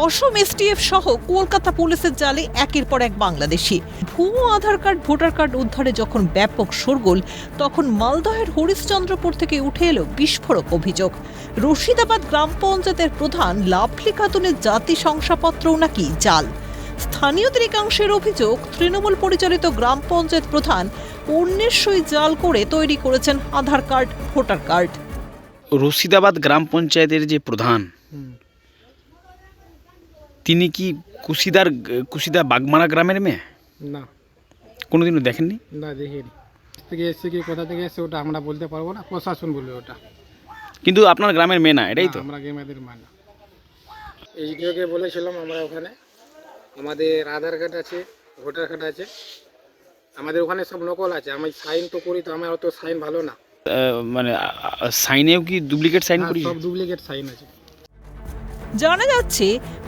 অসম STF সহ কলকাতা পুলিশের জালে একের পর এক বাংলাদেশি। ভুয়ো আধার কার্ড, ভোটার কার্ড উদ্ধারে যখন ব্যাপক শোরগোল, তখন মালদহের হরিশ্চন্দ্রপুর থেকে উঠে এলো বিস্ফোরক অভিযোগ। রশিদাবাদ গ্রাম পঞ্চায়েতের প্রধান লাভলি খাতুনের জাতি শংসাপত্রও নাকি জাল। স্থানীয়দের একাংশের অভিযোগ, তৃণমূল পরিচালিত গ্রাম পঞ্চায়েত প্রধান অন্যের সই জাল করে তৈরি করেছেন আধার কার্ড, ভোটার কার্ড। রশিদাবাদ গ্রাম পঞ্চায়েতের যে প্রধান, তিনি কি কুশিদা বাগমারা গ্রামের মেয়ে? না, কোনোদিনও দেখেননি? না দেখিনি। থেকে এসে কি কোথা থেকে এসে ওটা আমরা বলতে পারবো না, প্রশাসন বলবে ওটা। কিন্তু আপনার গ্রামের মেয়ে না, এটাই তো? আমরা গ্রামের মানে এইচডিওকে বলেছিলাম আমরা ওখানে আমাদের আধার কার্ড আছে, ভোটার কার্ড আছে, আমাদের ওখানে সব নকল আছে। আমি সাইন তো করি, তো আমার অত সাইন ভালো না। মানে সাইনেও কি ডুপ্লিকেট সাইন করি? সব ডুপ্লিকেট সাইন আছে। জানা যাচ্ছে,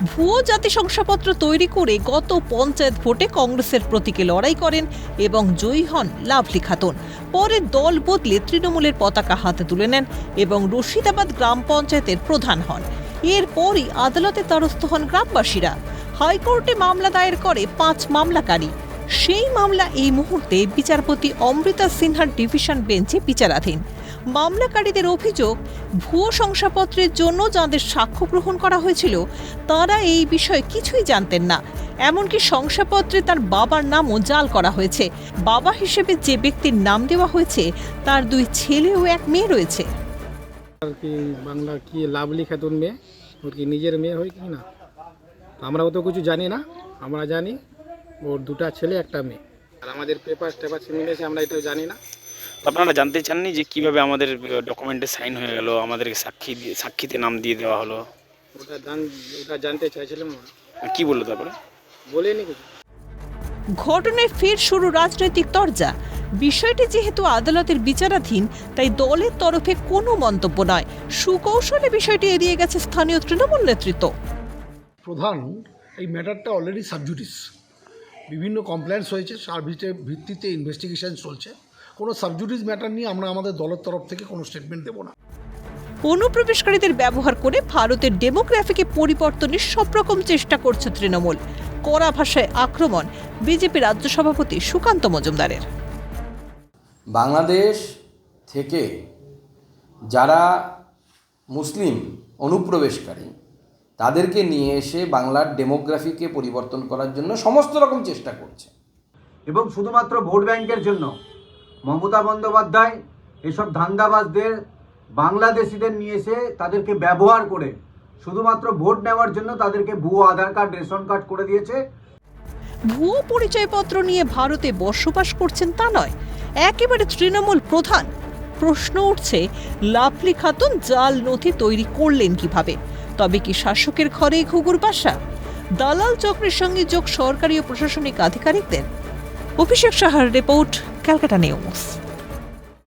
ভুয়ো জাতি শংসাপত্র তৈরি করে গত পঞ্চায়েত ভোটে কংগ্রেসের প্রতীকে লড়াই করেন এবং জয়ী হন লাভলি খাতুন। পরে দল বদলে তৃণমূলের পতাকা হাতে তুলে নেন এবং রশিদাবাদ গ্রাম পঞ্চায়েতের প্রধান হন। এরপরই আদালতে দ্বারস্থ হন গ্রামবাসীরা। হাইকোর্টে মামলা দায়ের করে 5 মামলাকারী। সেই মামলা এই মুহূর্তে বিচারপতি অমৃতা সিনহার ডিভিশন বেঞ্চে বিচারাধীন। মামলাকারীদের অভিযোগ, ভুয়ো শংসাপত্রের জন্য যাদের সাক্ষ্য গ্রহণ করা হয়েছিল তারা এই বিষয়ে কিছুই জানতেন না। এমনকি শংসাপত্রে তার বাবার নামও জাল করা হয়েছে। বাবা হিসেবে যে ব্যক্তির নাম দেওয়া হয়েছে তার 2 ছেলে ও 1 মেয়ে রয়েছে। আর কি বাংলা কি লাভলি খাতুন মেয়ে, ওর কি নিজের মেয়ে হয় কি না আমরাও তো কিছু জানি না। আমরা জানি ওর 2টা ছেলে 1টা মেয়ে, আর আমাদের পেপার মিলেছে, আমরা এটাও জানি না। আপনারা জানতে চাননি যে কিভাবে আমাদের ডকুমেন্টে সাইন হয়ে গেল, আমাদেরকে সাক্ষীতে নাম দিয়ে দেওয়া হলো? ওটা জানতে চাইছিলাম। কি বললো তারপরে? বলেনি কিছু। ঘটনায় ফের শুরু রাজনৈতিক তরজা। বিষয়টি যেহেতু আদালতের বিচারাধীন, তাই দলের তরফে কোনো মন্তব্য নয়। সুকৌশলে বিষয়টি এড়িয়ে গেছে স্থানীয় তৃণমূল নেতৃত্ব। প্রধান এই ম্যাটারটা অলরেডি সাবজুডিস, বিভিন্ন কমপ্লেন্টস হয়েছে, তার ভিত্তিতে ইনভেস্টিগেশন চলছে। কোনো সাবজুডিস ম্যাটার নিয়ে আমরা আমাদের দলের তরফ থেকে কোনো স্টেটমেন্ট দেব না। অনুপ্রবেশকারীদের ব্যবহার করে ভারতের ডেমোগ্রাফিকে পরিবর্তনের সব রকম চেষ্টা করছে তৃণমূল। কড়া ভাষায় আক্রমণ বিজেপি রাজ্য সভাপতি সুকান্ত মজুমদারের। বাংলাদেশ থেকে যারা মুসলিম অনুপ্রবেশকারী তাদেরকে নিয়ে এসে বাংলার ডেমোগ্রাফিকে পরিবর্তন করার জন্য সমস্ত রকম চেষ্টা করছে। এবং শুধুমাত্র ভোট ব্যাংকের জন্য মমতা বন্দ্যোপাধ্যায় এসব ধান্দাবাজদের, বাংলাদেশিদের নিয়ে এসে তাদেরকে ব্যবহার করে শুধুমাত্র ভোট নেওয়ার জন্য তাদেরকে ভুয়ো আধার কার্ড, রেশন কার্ড করে দিয়েছে। ভুয়ো পরিচয়পত্র নিয়ে ভারতে বসবাস করছেন তা নয়, একেবারে তৃণমূল প্রধান। প্রশ্ন উঠছে, লাভলি খাতুন জাল নথি তৈরি করলেন কিভাবে? তবে কি শাসকের ঘরে ঘুঘুর বাসা? দালাল চক্রের সঙ্গে যোগ সরকারি ও প্রশাসনিক আধিকারিকদের? অভিষেক সাহার রিপোর্ট, ক্যালকাটা নিউজ।